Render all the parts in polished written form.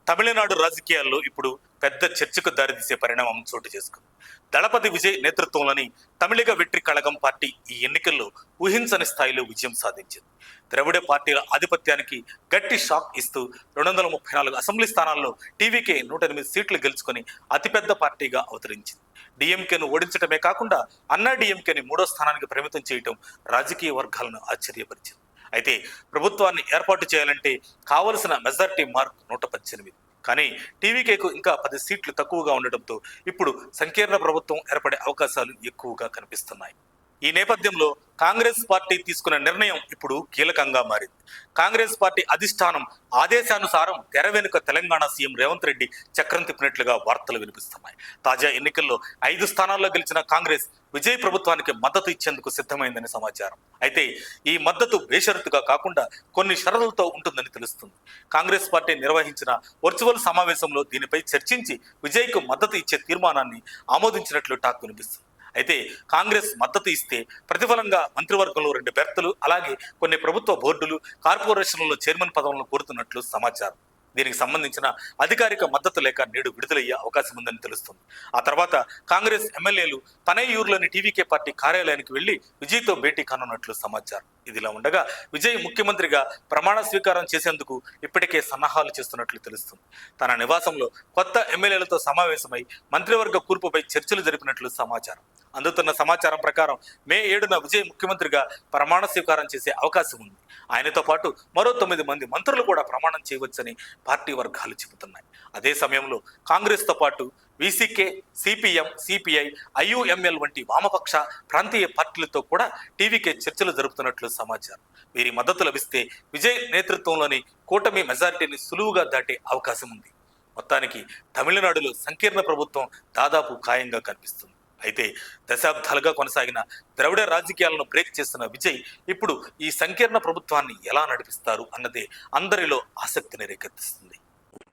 తమిళనాడు రాజకీయాల్లో ఇప్పుడు పెద్ద చర్చకు దారితీసే పరిణామం చోటు చేసుకుంది. దళపతి విజయ్ నేతృత్వంలోని తమిళిగ వెట్రి కళగం పార్టీ ఈ ఎన్నికల్లో ఊహించని స్థాయిలో విజయం సాధించింది. ద్రవిడ పార్టీల ఆధిపత్యానికి గట్టి షాక్ ఇస్తూ 234 అసెంబ్లీ స్థానాల్లో టీవీకే 108 సీట్లు గెలుచుకొని అతిపెద్ద పార్టీగా అవతరించింది. డిఎంకేను ఓడించడమే కాకుండా అన్నా డిఎంకేని 3వ స్థానానికి పరిమితం చేయడం రాజకీయ వర్గాలను ఆశ్చర్యపరిచింది. అయితే ప్రభుత్వాన్ని ఏర్పాటు చేయాలంటే కావలసిన మెజార్టీ మార్క్ 118. కానీ టీవీకేకు ఇంకా 10 సీట్లు తక్కువగా ఉండటంతో ఇప్పుడు సంకీర్ణ ప్రభుత్వం ఏర్పడే అవకాశాలు ఎక్కువగా కనిపిస్తున్నాయి. ఈ నేపథ్యంలో కాంగ్రెస్ పార్టీ తీసుకున్న నిర్ణయం ఇప్పుడు కీలకంగా మారింది. కాంగ్రెస్ పార్టీ అధిష్టానం ఆదేశానుసారం తెర వెనుక తెలంగాణ సీఎం రేవంత్ రెడ్డి చక్రం తిప్పినట్లుగా వార్తలు వినిపిస్తున్నాయి. తాజా ఎన్నికల్లో 5 స్థానాల్లో గెలిచిన కాంగ్రెస్ విజయ్ ప్రభుత్వానికి మద్దతు ఇచ్చేందుకు సిద్ధమైందని సమాచారం. అయితే ఈ మద్దతు బేషరతుగా కాకుండా కొన్ని షరతులతో ఉంటుందని తెలుస్తుంది. కాంగ్రెస్ పార్టీ నిర్వహించిన వర్చువల్ సమావేశంలో దీనిపై చర్చించి విజయ్కు మద్దతు ఇచ్చే తీర్మానాన్ని ఆమోదించినట్లు టాక్ వినిపిస్తుంది. అయితే కాంగ్రెస్ మద్దతు ఇస్తే ప్రతిఫలంగా మంత్రివర్గంలో 2 బెర్తలు, అలాగే కొన్ని ప్రభుత్వ బోర్డులు, కార్పొరేషన్లలో చైర్మన్ పదవులను కోరుతున్నట్లు సమాచారం. దీనికి సంబంధించిన అధికారిక మద్దతు లేఖ నేడు విడుదలయ్యే అవకాశం ఉందని తెలుస్తుంది. ఆ తర్వాత కాంగ్రెస్ ఎమ్మెల్యేలు పనయ్యూరులోని టీవీకే పార్టీ కార్యాలయానికి వెళ్లి విజయ్తో భేటీ కానున్నట్లు సమాచారం. ఇదిలా ఉండగా విజయ్ ముఖ్యమంత్రిగా ప్రమాణ స్వీకారం చేసేందుకు ఇప్పటికే సన్నాహాలు చేస్తున్నట్లు తెలుస్తుంది. తన నివాసంలో కొత్త ఎమ్మెల్యేలతో సమావేశమై మంత్రివర్గ కూర్పుపై చర్చలు జరిపినట్లు సమాచారం. అందుతున్న సమాచారం ప్రకారం మే 7న విజయ్ ముఖ్యమంత్రిగా ప్రమాణ స్వీకారం చేసే అవకాశం ఉంది. ఆయనతో పాటు మరో 9 మంది మంత్రులు కూడా ప్రమాణం చేయవచ్చని పార్టీ వర్గాలు చెబుతున్నాయి. అదే సమయంలో కాంగ్రెస్తో పాటు వీసీకే, సిపిఎం, సిపిఐ, ఐయుఎంఎల్ వంటి వామపక్ష ప్రాంతీయ పార్టీలతో కూడా టీవీకే చర్చలు జరుపుతున్నట్లు సమాచారం. వీరి మద్దతు లభిస్తే విజయ్ నేతృత్వంలోని కూటమి మెజారిటీని సులువుగా దాటే అవకాశం ఉంది. మొత్తానికి తమిళనాడులో సంకీర్ణ ప్రభుత్వం దాదాపు ఖాయంగా కనిపిస్తుంది. అయితే దశాబ్దాలుగా కొనసాగిన ద్రవిడ రాజకీయాలను బ్రేక్ చేస్తున్న విజయ్ ఇప్పుడు ఈ సంకీర్ణ ప్రభుత్వాన్ని ఎలా నడిపిస్తారు అన్నదే అందరిలో ఆసక్తిని రేకెత్తిస్తుంది.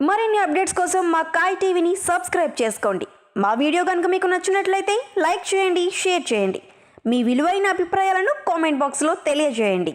మరిన్ని అప్డేట్స్ కోసం మా కాయ్ టీవీని సబ్స్క్రైబ్ చేసుకోండి. మా వీడియో కనుక మీకు నచ్చినట్లయితే లైక్ చేయండి, షేర్ చేయండి. మీ విలువైన అభిప్రాయాలను కామెంట్ బాక్స్లో తెలియజేయండి.